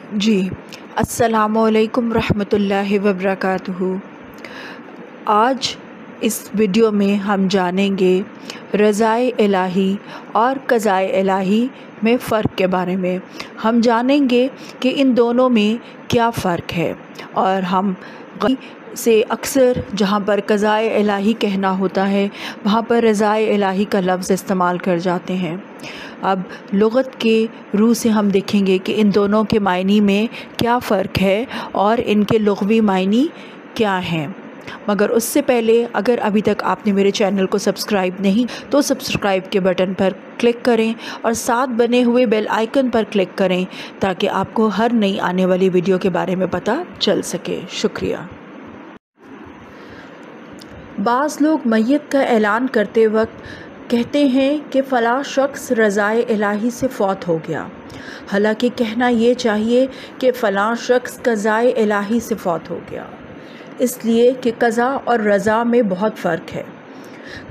جی السلام علیکم رحمۃ اللہ وبرکاتہ۔ آج اس ویڈیو میں ہم جانیں گے رضائے الہی اور قضائے الہی میں فرق کے بارے میں۔ ہم جانیں گے کہ ان دونوں میں کیا فرق ہے، اور ہم سے اکثر جہاں پر قضائے الہی کہنا ہوتا ہے وہاں پر رضائے الہی کا لفظ استعمال کر جاتے ہیں۔ اب لغت کے روح سے ہم دیکھیں گے کہ ان دونوں کے معنی میں کیا فرق ہے اور ان کے لغوی معنی کیا ہیں۔ مگر اس سے پہلے اگر ابھی تک آپ نے میرے چینل کو سبسکرائب نہیں تو سبسکرائب کے بٹن پر کلک کریں اور ساتھ بنے ہوئے بیل آئیکن پر کلک کریں تاکہ آپ کو ہر نئی آنے والی ویڈیو کے بارے میں پتہ چل سکے۔ شکریہ۔ بعض لوگ میت کا اعلان کرتے وقت کہتے ہیں کہ فلاں شخص رضائے الہی سے فوت ہو گیا، حالانکہ کہنا یہ چاہیے کہ فلاں شخص قضائے الہی سے فوت ہو گیا، اس لیے کہ قضا اور رضا میں بہت فرق ہے۔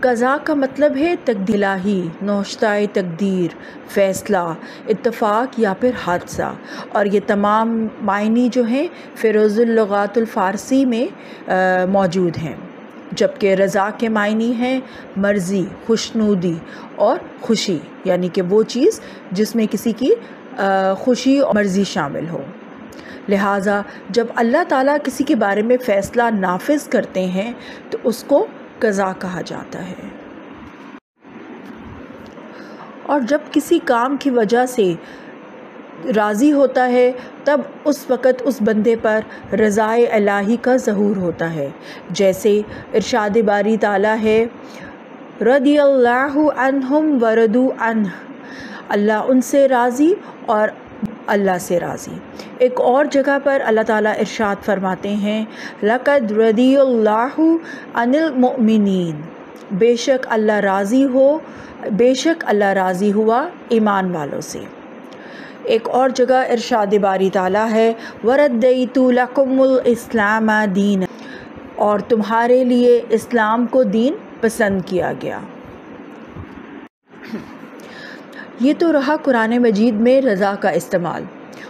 قضا کا مطلب ہے تقدیر الہی، نوشتہ تقدیر، فیصلہ، اتفاق یا پھر حادثہ، اور یہ تمام معنی جو ہیں فیروز اللغات الفارسی میں موجود ہیں، جبکہ رضا کے معنی ہیں مرضی، خوشنودی اور خوشی، یعنی کہ وہ چیز جس میں کسی کی خوشی اور مرضی شامل ہو۔ لہٰذا جب اللہ تعالیٰ کسی کے بارے میں فیصلہ نافذ کرتے ہیں تو اس کو قضا کہا جاتا ہے، اور جب کسی کام کی وجہ سے راضی ہوتا ہے تب اس وقت اس بندے پر رضائے الہی کا ظہور ہوتا ہے، جیسے ارشاد باری تعالیٰ ہے رضی اللہ عنہم ورضوا عنہ، اللہ ان سے راضی اور اللہ سے راضی۔ ایک اور جگہ پر اللہ تعالیٰ ارشاد فرماتے ہیں لقد رضی اللہ عن المؤمنین، بے شک اللہ راضی ہوا ایمان والوں سے۔ ایک اور جگہ ارشاد باری تعالیٰ ہے وَرَضَّيْتُ لَكُمُ الْإِسْلَامَ دِينًا، اور تمہارے لیے اسلام کو دین پسند کیا گیا۔ یہ تو رہا قرآن مجید میں رضا کا استعمال،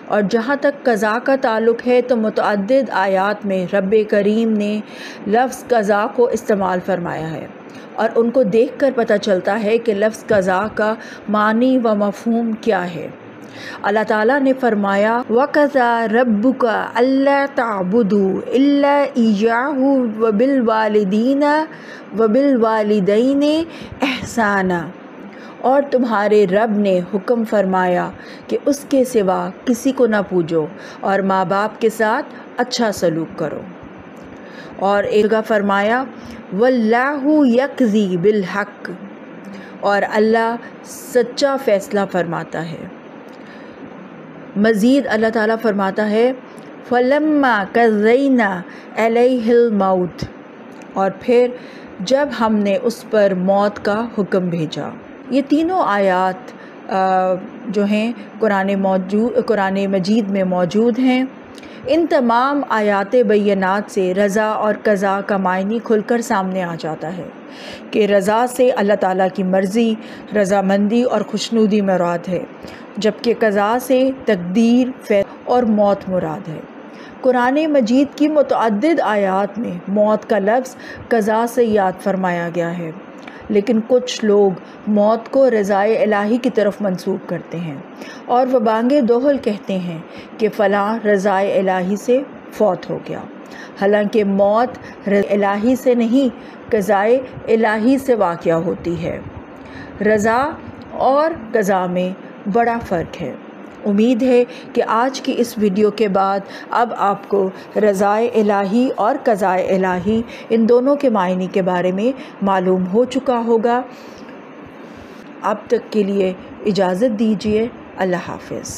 اور جہاں تک قضا کا تعلق ہے تو متعدد آیات میں رب کریم نے لفظ قضا کو استعمال فرمایا ہے، اور ان کو دیکھ کر پتہ چلتا ہے کہ لفظ قضا کا معنی و مفہوم کیا ہے۔ اللہ تعالیٰ نے فرمایا وَقَضَىٰ رَبُّكَ أَلَّا تَعْبُدُوا إِلَّا إِيَّاهُ وَبِالْوَالِدَيْنِ إِحْسَانًا، اور تمہارے رب نے حکم فرمایا کہ اس کے سوا کسی کو نہ پوجو اور ماں باپ کے ساتھ اچھا سلوک کرو۔ اور ایک جگہ فرمایا وَاللَّهُ يَقْضِي بِالْحَقِّ، اور اللہ سچا فیصلہ فرماتا ہے۔ مزید اللہ تعالیٰ فرماتا ہے فَلَمَّا قَضَيْنَا عَلَيْهِ الْمَوْتَ، اور پھر جب ہم نے اس پر موت کا حکم بھیجا۔ یہ تینوں آیات جو ہیں قرآن مجید میں موجود ہیں۔ ان تمام آیات بینات سے رضا اور قضا کا معنی کھل کر سامنے آ جاتا ہے کہ رضا سے اللہ تعالیٰ کی مرضی، رضامندی اور خوشنودی مراد ہے، جبکہ قضا سے تقدیر، فیصلہ اور موت مراد ہے۔ قرآن مجید کی متعدد آیات میں موت کا لفظ قضا سے یاد فرمایا گیا ہے، لیکن کچھ لوگ موت کو رضائے الہی کی طرف منسوب کرتے ہیں اور وہ بانگ دوہل کہتے ہیں کہ فلاں رضائے الہی سے فوت ہو گیا، حالانکہ موت رضائے الہی سے نہیں قضائے الہی سے واقع ہوتی ہے۔ رضا اور قضا میں بڑا فرق ہے۔ امید ہے کہ آج کی اس ویڈیو کے بعد اب آپ کو رضائے الہی اور قضائے الہی ان دونوں کے معنی کے بارے میں معلوم ہو چکا ہوگا۔ اب تک کے لیے اجازت دیجیے، اللہ حافظ۔